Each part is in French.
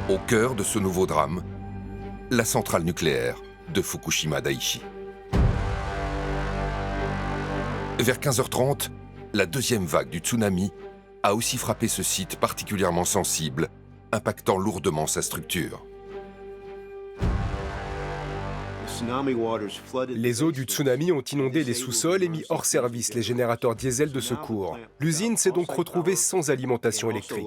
Au cœur de ce nouveau drame, la centrale nucléaire de Fukushima Daiichi. Vers 15h30, la deuxième vague du tsunami a aussi frappé ce site particulièrement sensible, impactant lourdement sa structure. Les eaux du tsunami ont inondé les sous-sols et mis hors service les générateurs diesel de secours. L'usine s'est donc retrouvée sans alimentation électrique.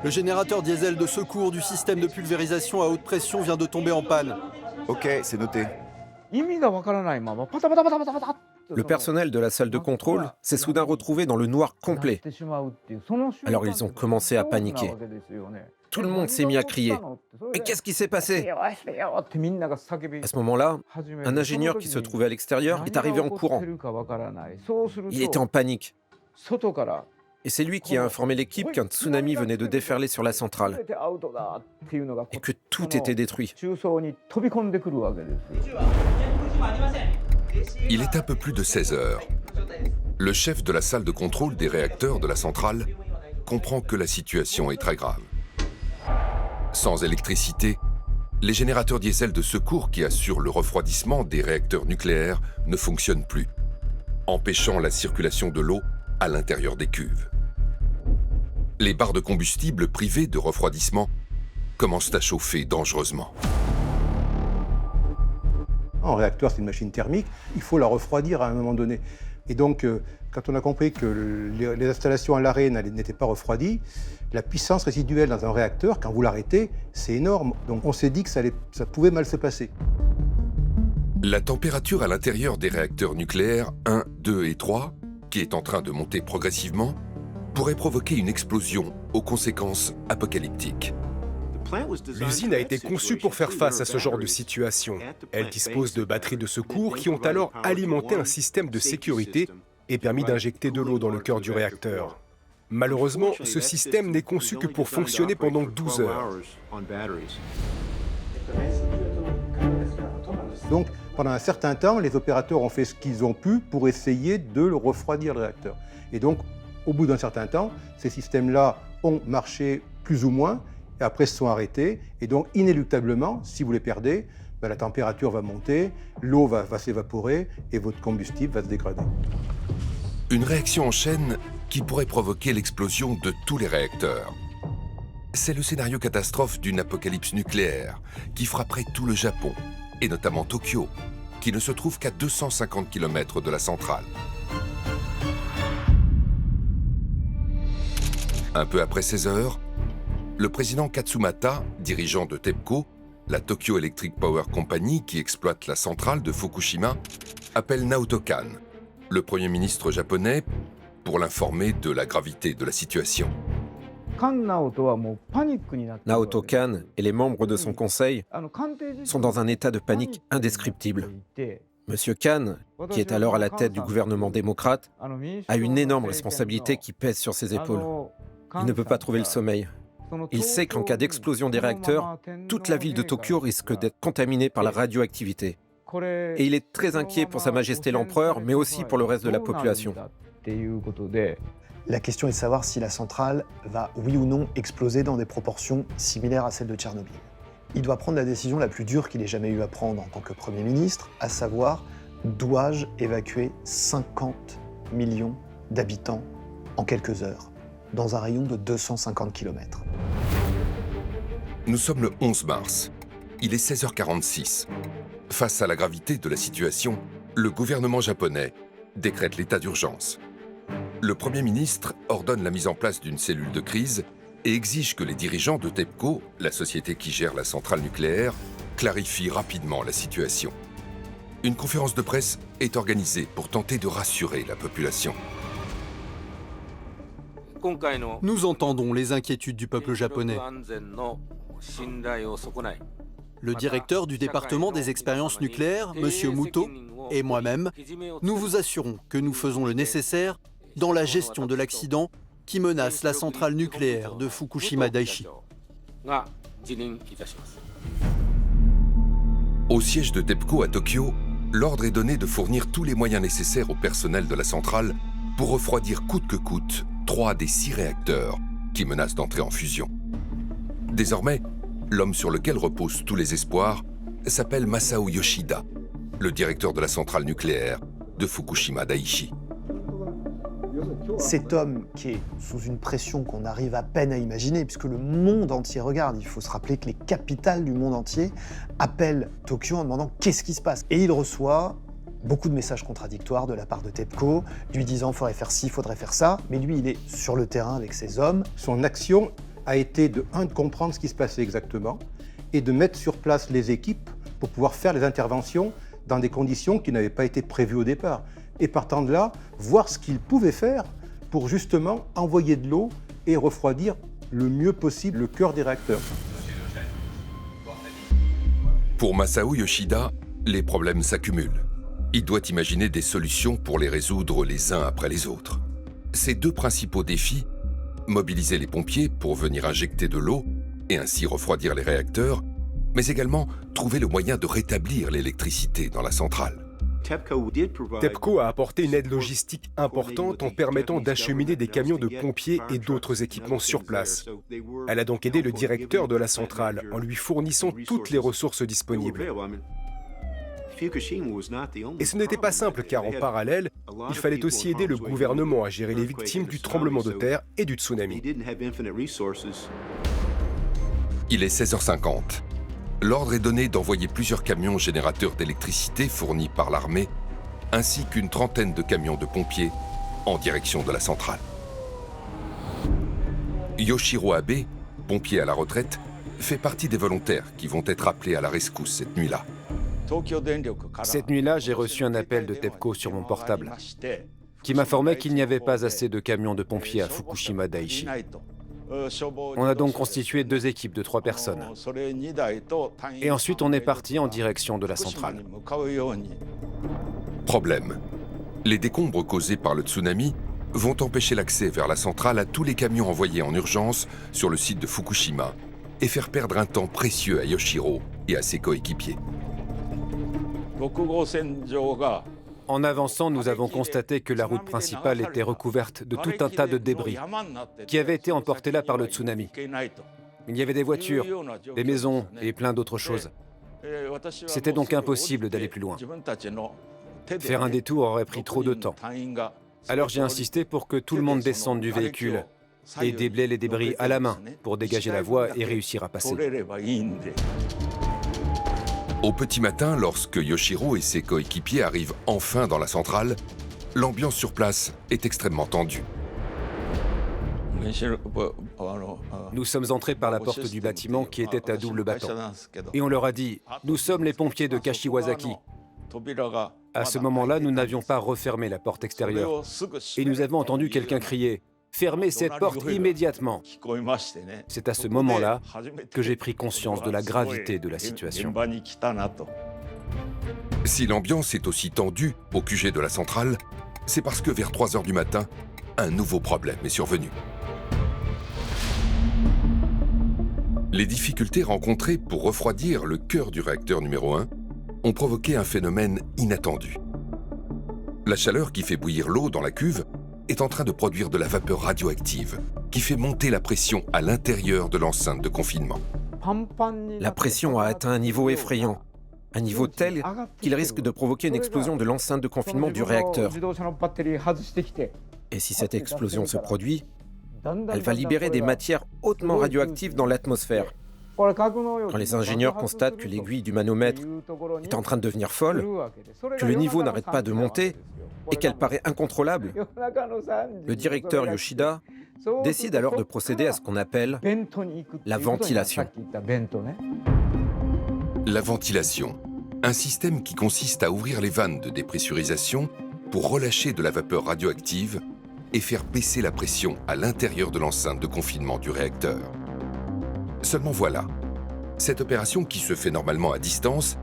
Le générateur diesel de secours du système de pulvérisation à haute pression vient de tomber en panne. Ok, c'est noté. Le personnel de la salle de contrôle s'est soudain retrouvé dans le noir complet. Alors ils ont commencé à paniquer. Tout le monde s'est mis à crier. « Mais qu'est-ce qui s'est passé ?» À ce moment-là, un ingénieur qui se trouvait à l'extérieur est arrivé en courant. Il était en panique. Et c'est lui qui a informé l'équipe qu'un tsunami venait de déferler sur la centrale et que tout était détruit. Il est un peu plus de 16 heures. Le chef de la salle de contrôle des réacteurs de la centrale comprend que la situation est très grave. Sans électricité, les générateurs diesel de secours qui assurent le refroidissement des réacteurs nucléaires ne fonctionnent plus, empêchant la circulation de l'eau à l'intérieur des cuves. Les barres de combustible privées de refroidissement commencent à chauffer dangereusement. Un réacteur, c'est une machine thermique, il faut la refroidir à un moment donné. Et donc, quand on a compris que les installations à l'arrêt n'étaient pas refroidies, la puissance résiduelle dans un réacteur, quand vous l'arrêtez, c'est énorme. Donc on s'est dit que ça pouvait mal se passer. La température à l'intérieur des réacteurs nucléaires 1, 2 et 3, qui est en train de monter progressivement, pourrait provoquer une explosion aux conséquences apocalyptiques. L'usine a été conçue pour faire face à ce genre de situation. Elle dispose de batteries de secours qui ont alors alimenté un système de sécurité et permis d'injecter de l'eau dans le cœur du réacteur. Malheureusement, ce système n'est conçu que pour fonctionner pendant 12 heures. Donc, pendant un certain temps, les opérateurs ont fait ce qu'ils ont pu pour essayer de le refroidir, le réacteur. Et donc, au bout d'un certain temps, ces systèmes-là ont marché plus ou moins, et après se sont arrêtés. Et donc, inéluctablement, si vous les perdez, la température va monter, l'eau va s'évaporer et votre combustible va se dégrader. Une réaction en chaîne qui pourrait provoquer l'explosion de tous les réacteurs. C'est le scénario catastrophe d'une apocalypse nucléaire qui frapperait tout le Japon, et notamment Tokyo, qui ne se trouve qu'à 250 km de la centrale. Un peu après 16 heures, le président Katsumata, dirigeant de TEPCO, la Tokyo Electric Power Company qui exploite la centrale de Fukushima, appelle Naoto Kan, le Premier ministre japonais, pour l'informer de la gravité de la situation. Naoto Kan et les membres de son conseil sont dans un état de panique indescriptible. Monsieur Kan, qui est alors à la tête du gouvernement démocrate, a une énorme responsabilité qui pèse sur ses épaules. Il ne peut pas trouver le sommeil. Il sait qu'en cas d'explosion des réacteurs, toute la ville de Tokyo risque d'être contaminée par la radioactivité. Et il est très inquiet pour Sa Majesté l'Empereur, mais aussi pour le reste de la population. La question est de savoir si la centrale va, oui ou non, exploser dans des proportions similaires à celles de Tchernobyl. Il doit prendre la décision la plus dure qu'il ait jamais eu à prendre en tant que Premier ministre, à savoir, dois-je évacuer 50 millions d'habitants en quelques heures, dans un rayon de 250 km. Nous sommes le 11 mars. Il est 16h46. Face à la gravité de la situation, le gouvernement japonais décrète l'état d'urgence. Le Premier ministre ordonne la mise en place d'une cellule de crise et exige que les dirigeants de TEPCO, la société qui gère la centrale nucléaire, clarifient rapidement la situation. Une conférence de presse est organisée pour tenter de rassurer la population. Nous entendons les inquiétudes du peuple japonais. Le directeur du département des expériences nucléaires, M. Muto, et moi-même, nous vous assurons que nous faisons le nécessaire dans la gestion de l'accident qui menace la centrale nucléaire de Fukushima Daiichi. Au siège de TEPCO à Tokyo, l'ordre est donné de fournir tous les moyens nécessaires au personnel de la centrale pour refroidir coûte que coûte 3 des 6 réacteurs qui menacent d'entrer en fusion. Désormais, l'homme sur lequel reposent tous les espoirs s'appelle Masao Yoshida, le directeur de la centrale nucléaire de Fukushima Daiichi. Cet homme qui est sous une pression qu'on arrive à peine à imaginer, puisque le monde entier regarde, il faut se rappeler que les capitales du monde entier appellent Tokyo en demandant qu'est-ce qui se passe. Et il reçoit beaucoup de messages contradictoires de la part de TEPCO, lui disant faudrait faire ci, faudrait faire ça, mais lui il est sur le terrain avec ses hommes. Son action a été de comprendre ce qui se passait exactement et de mettre sur place les équipes pour pouvoir faire les interventions dans des conditions qui n'avaient pas été prévues au départ. Et partant de là, voir ce qu'il pouvait faire pour justement envoyer de l'eau et refroidir le mieux possible le cœur des réacteurs. Pour Masao Yoshida, les problèmes s'accumulent. Il doit imaginer des solutions pour les résoudre les uns après les autres. Ses deux principaux défis, mobiliser les pompiers pour venir injecter de l'eau et ainsi refroidir les réacteurs, mais également trouver le moyen de rétablir l'électricité dans la centrale. TEPCO a apporté une aide logistique importante en permettant d'acheminer des camions de pompiers et d'autres équipements sur place. Elle a donc aidé le directeur de la centrale en lui fournissant toutes les ressources disponibles. Et ce n'était pas simple car en parallèle, il fallait aussi aider le gouvernement à gérer les victimes du tremblement de terre et du tsunami. Il est 16h50. L'ordre est donné d'envoyer plusieurs camions générateurs d'électricité fournis par l'armée, ainsi qu'une trentaine de camions de pompiers en direction de la centrale. Yoshiro Abe, pompier à la retraite, fait partie des volontaires qui vont être appelés à la rescousse cette nuit-là. Cette nuit-là, j'ai reçu un appel de TEPCO sur mon portable qui m'informait qu'il n'y avait pas assez de camions de pompiers à Fukushima Daiichi. On a donc constitué 2 équipes de 3 personnes. Et ensuite, on est parti en direction de la centrale. Problème. Les décombres causés par le tsunami vont empêcher l'accès vers la centrale à tous les camions envoyés en urgence sur le site de Fukushima et faire perdre un temps précieux à Yoshiro et à ses coéquipiers. En avançant, nous avons constaté que la route principale était recouverte de tout un tas de débris qui avaient été emportés là par le tsunami. Il y avait des voitures, des maisons et plein d'autres choses. C'était donc impossible d'aller plus loin. Faire un détour aurait pris trop de temps. Alors j'ai insisté pour que tout le monde descende du véhicule et déblaye les débris à la main pour dégager la voie et réussir à passer. Au petit matin, lorsque Yoshiro et ses coéquipiers arrivent enfin dans la centrale, l'ambiance sur place est extrêmement tendue. Nous sommes entrés par la porte du bâtiment qui était à double battant. Et on leur a dit « Nous sommes les pompiers de Kashiwazaki ». À ce moment-là, nous n'avions pas refermé la porte extérieure. Et nous avons entendu quelqu'un crier « Fermez cette porte immédiatement !» C'est à ce moment-là que j'ai pris conscience de la gravité de la situation. Si l'ambiance est aussi tendue au QG de la centrale, c'est parce que vers 3h du matin, un nouveau problème est survenu. Les difficultés rencontrées pour refroidir le cœur du réacteur numéro 1 ont provoqué un phénomène inattendu. La chaleur qui fait bouillir l'eau dans la cuve est en train de produire de la vapeur radioactive qui fait monter la pression à l'intérieur de l'enceinte de confinement. La pression a atteint un niveau effrayant, un niveau tel qu'il risque de provoquer une explosion de l'enceinte de confinement du réacteur. Et si cette explosion se produit, elle va libérer des matières hautement radioactives dans l'atmosphère. Quand les ingénieurs constatent que l'aiguille du manomètre est en train de devenir folle, que le niveau n'arrête pas de monter et qu'elle paraît incontrôlable, le directeur Yoshida décide alors de procéder à ce qu'on appelle la ventilation. La ventilation, un système qui consiste à ouvrir les vannes de dépressurisation pour relâcher de la vapeur radioactive et faire baisser la pression à l'intérieur de l'enceinte de confinement du réacteur. Seulement voilà, cette opération qui se fait normalement à distance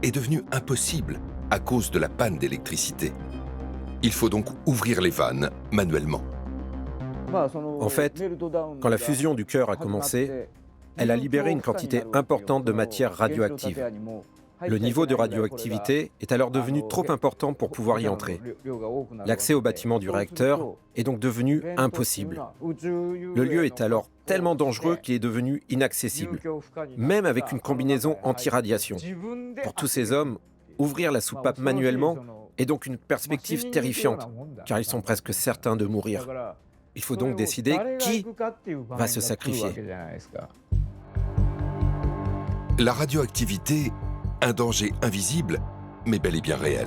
est devenue impossible à cause de la panne d'électricité. Il faut donc ouvrir les vannes manuellement. En fait, quand la fusion du cœur a commencé, elle a libéré une quantité importante de matière radioactive. Le niveau de radioactivité est alors devenu trop important pour pouvoir y entrer. L'accès au bâtiment du réacteur est donc devenu impossible. Le lieu est alors tellement dangereux qu'il est devenu inaccessible, même avec une combinaison anti-radiation. Pour tous ces hommes, ouvrir la soupape manuellement est donc une perspective terrifiante, car ils sont presque certains de mourir. Il faut donc décider qui va se sacrifier. La radioactivité, un danger invisible, mais bel et bien réel.